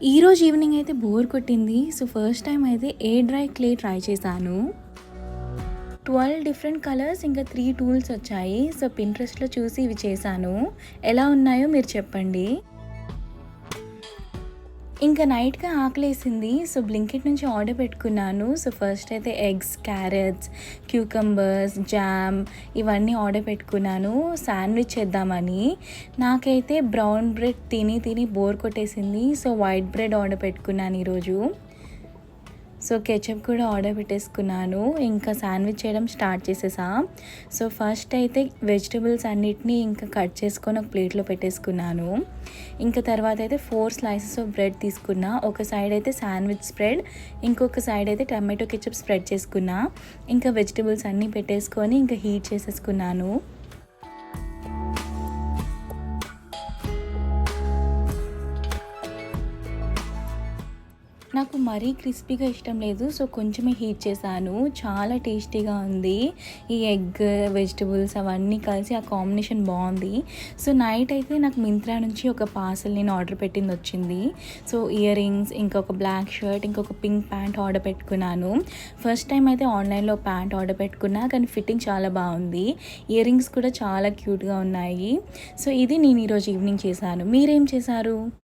ఈరోజు ఈవినింగ్ అయితే బోర్ కొట్టింది. సో, ఫస్ట్ టైం అయితే ఎయిర్ డ్రై క్లే ట్రై చేశాను. 12 డిఫరెంట్ కలర్స్ ఇంకా 3 టూల్స్ వచ్చాయి. సో, పింట్రెస్ట్‌లో చూసి ఇవి చేశాను. ఎలా ఉన్నాయో మీరు చెప్పండి. ఇంకా నైట్‌గా ఆకలేసింది. సో, బ్లింకిట్ నుంచి ఆర్డర్ పెట్టుకున్నాను. సో, ఫస్ట్ అయితే ఎగ్స్, క్యారెట్స్, క్యూకంబర్స్, జామ్ ఇవన్నీ ఆర్డర్ పెట్టుకున్నాను శాండ్విచ్ చేద్దామని. నాకైతే బ్రౌన్ బ్రెడ్ తిని తిని బోర్ కొట్టేసింది. సో, వైట్ బ్రెడ్ ఆర్డర్ పెట్టుకున్నాను ఈరోజు. సో, కెచప్ కూడా ఆర్డర్ పెట్టేసుకున్నాను. ఇంకా శాండ్విచ్ చేయడం స్టార్ట్ చేసేసా. సో, ఫస్ట్ అయితే వెజిటబుల్స్ అన్నిటిని ఇంకా కట్ చేసుకొని ఒక ప్లేట్లో పెట్టేసుకున్నాను. ఇంకా తర్వాత అయితే 4 స్లైసెస్ ఆఫ్ బ్రెడ్ తీసుకున్నా. ఒక సైడ్ అయితే శాండ్విచ్ స్ప్రెడ్, ఇంకొక సైడ్ అయితే టమాటో కెచప్ స్ప్రెడ్ చేసుకున్నా. ఇంకా వెజిటబుల్స్ అన్నీ పెట్టేసుకొని ఇంకా హీట్ చేసేసుకున్నాను. నాకు మరీ క్రిస్పీగా ఇష్టం లేదు. సో, కొంచెమే హీట్ చేశాను. చాలా టేస్టీగా ఉంది. ఈ ఎగ్, వెజిటబుల్స్ అవన్నీ కలిసి ఆ కాంబినేషన్ బాగుంది. సో, నైట్ అయితే నాకు మింత్రా నుంచి ఒక పార్సెల్ నేను ఆర్డర్ పెట్టింది వచ్చింది. సో, ఇయర్ రింగ్స్, ఇంకొక బ్లాక్ షర్ట్, ఇంకొక పింక్ ప్యాంట్ ఆర్డర్ పెట్టుకున్నాను. ఫస్ట్ టైం అయితే ఆన్లైన్లో ప్యాంట్ ఆర్డర్ పెట్టుకున్నా, కానీ ఫిట్టింగ్ చాలా బాగుంది. ఇయర్ రింగ్స్ కూడా చాలా క్యూట్గా ఉన్నాయి. సో, ఇది నేను ఈరోజు ఈవినింగ్ చేశాను. మీరేం చేశారు?